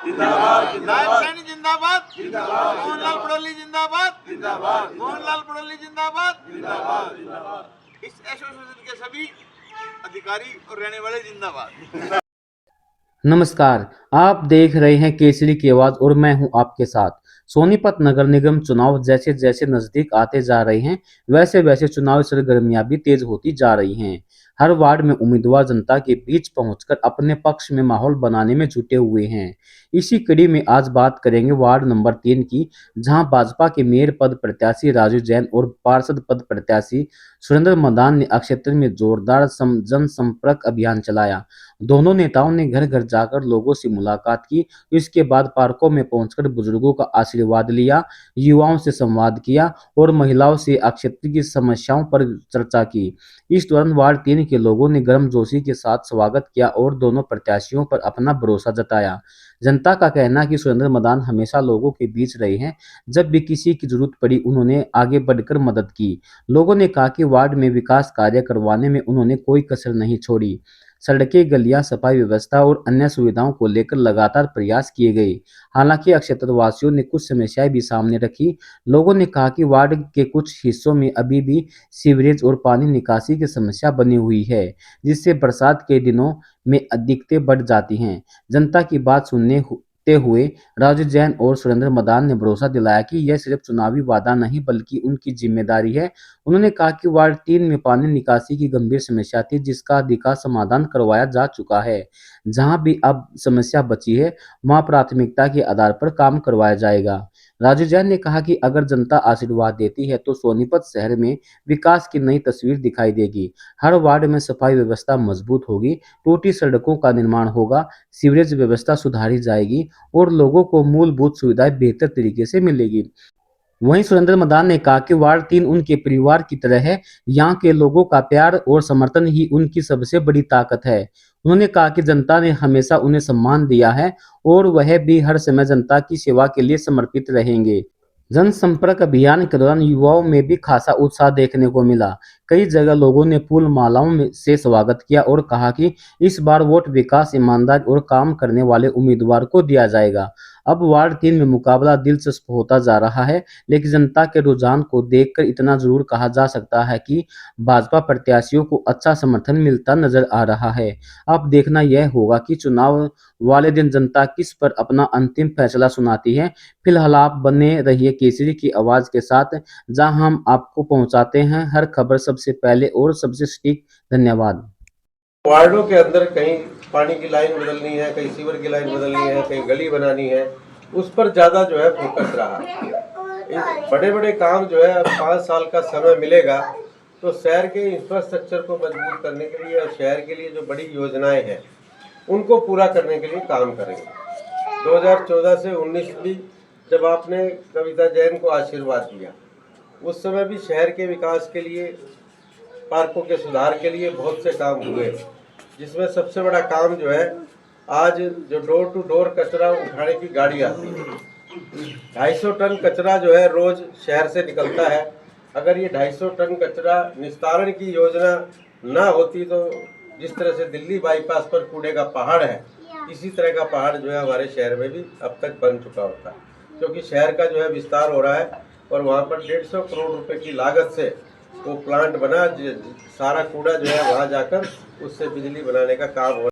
जिंदाबाद जिंदाबाद नायब सैनी जिंदाबाद जिंदाबाद मोहनलाल पटोले जिंदाबाद जिंदाबाद मोहनलाल पटोले जिंदाबाद जिंदाबाद जिंदाबाद इस एसोसिएशन के सभी अधिकारी और रहने वाले जिंदाबाद। नमस्कार, आप देख रहे हैं केसरी की आवाज और मैं हूं आपके साथ। सोनीपत नगर निगम चुनाव जैसे जैसे नजदीक आते जा रहे हैं, वैसे वैसे चुनावी सरगर्मियां भी तेज होती जा रही हैं। हर वार्ड में उम्मीदवार जनता के बीच पहुंचकर अपने पक्ष में माहौल बनाने में जुटे हुए हैं। इसी कड़ी में आज बात करेंगे वार्ड नंबर 3 की, जहां भाजपा के मेयर पद प्रत्याशी राजू जैन और पार्षद पद प्रत्याशी सुरेंद्र मदान ने क्षेत्र में जोरदार जनसंपर्क अभियान चलाया। दोनों नेताओं ने घर घर जाकर लोगों से मुलाकात की। इसके बाद पार्कों में पहुंचकर बुजुर्गों का आशीर्वाद लिया, युवाओं से संवाद किया और महिलाओं से क्षेत्र की समस्याओं पर चर्चा की। इस दौरान वार्ड 3 के लोगों ने गर्मजोशी के साथ स्वागत किया और दोनों प्रत्याशियों पर अपना भरोसा जताया। जनता का कहना है कि सुरेंद्र मदान हमेशा लोगों के बीच रहे हैं। जब भी किसी की जरूरत पड़ी उन्होंने आगे बढ़कर मदद की। लोगों ने कहा कि वार्ड में विकास कार्य करवाने में उन्होंने कोई कसर नहीं छोड़ी। सड़कें, गलियां, सफाई व्यवस्था और अन्य सुविधाओं को लेकर लगातार प्रयास किए गए। हालांकि क्षेत्रवासियों ने कुछ समस्याएं भी सामने रखी। लोगों ने कहा कि वार्ड के कुछ हिस्सों में अभी भी सीवरेज और पानी निकासी की समस्या बनी हुई है, जिससे बरसात के दिनों में दिक्कतें बढ़ जाती हैं। जनता की बात सुनते हुए राजू जैन और सुरेंद्र मदान ने भरोसा दिलाया कि यह सिर्फ चुनावी वादा नहीं बल्कि उनकी जिम्मेदारी है। उन्होंने कहा कि वार्ड 3 में पानी निकासी की गंभीर समस्या थी, जिसका अधिकांश समाधान करवाया जा चुका है। जहां भी अब समस्या बची है, वहां प्राथमिकता के आधार पर काम करवाया जाएगा। राजू जैन ने कहा कि अगर जनता आशीर्वाद देती है तो सोनीपत शहर में विकास की नई तस्वीर दिखाई देगी। हर वार्ड में सफाई व्यवस्था मजबूत होगी, टूटी सड़कों का निर्माण होगा, सीवरेज व्यवस्था सुधारी जाएगी और लोगों को मूलभूत सुविधाएं बेहतर तरीके से मिलेगी। वहीं सुरेंद्र मदान ने कहा कि वार्ड 3 उनके परिवार की तरह है। यहाँ के लोगों का प्यार और समर्थन ही उनकी सबसे बड़ी ताकत है। उन्होंने कहा कि जनता ने हमेशा उन्हें सम्मान दिया है और वह भी हर समय जनता की सेवा के लिए समर्पित रहेंगे। जनसंपर्क अभियान के दौरान युवाओं में भी खासा उत्साह देखने को मिला। कई जगह लोगों ने फूल मालाओं से स्वागत किया और कहा कि इस बार वोट विकास, ईमानदार और काम करने वाले उम्मीदवार को दिया जाएगा। अब वार्ड 3 में मुकाबला दिलचस्प होता जा रहा है, लेकिन जनता के रुझान को देखकर इतना जरूर कहा जा सकता है कि भाजपा प्रत्याशियों को अच्छा समर्थन मिलता नजर आ रहा है। अब देखना यह होगा कि चुनाव वाले दिन जनता किस पर अपना अंतिम फैसला सुनाती है। फिलहाल आप बने रहिए केसरी की आवाज के साथ, जहां हम आपको पहुंचाते हैं हर खबर सबसे पहले और सबसे सटीक। धन्यवाद। वार्डों के अंदर कहीं पानी की लाइन बदलनी है, कहीं सीवर की लाइन बदलनी है, कहीं गली बनानी है, उस पर ज़्यादा जो है फोकस रहा। बड़े बड़े काम जो है 5 साल का समय मिलेगा तो शहर के इंफ्रास्ट्रक्चर को मजबूत करने के लिए और शहर के लिए जो बड़ी योजनाएं हैं उनको पूरा करने के लिए काम करेंगे। 2014 से 19 भी जब आपने कविता जैन को आशीर्वाद दिया, उस समय भी शहर के विकास के लिए, पार्कों के सुधार के लिए बहुत से काम हुए, जिसमें सबसे बड़ा काम जो है आज जो डोर टू डोर कचरा उठाने की गाड़ी आती है। 250 टन कचरा जो है रोज शहर से निकलता है। अगर ये 250 टन कचरा निस्तारण की योजना ना होती तो जिस तरह से दिल्ली बाईपास पर कूड़े का पहाड़ है, इसी तरह का पहाड़ जो है हमारे शहर में भी अब तक बन चुका होता है, क्योंकि शहर का जो है विस्तार हो रहा है और वहाँ पर 150 करोड़ रुपए की लागत से वो प्लांट बना, सारा कूड़ा जो है वहाँ जाकर उससे बिजली बनाने का काम हो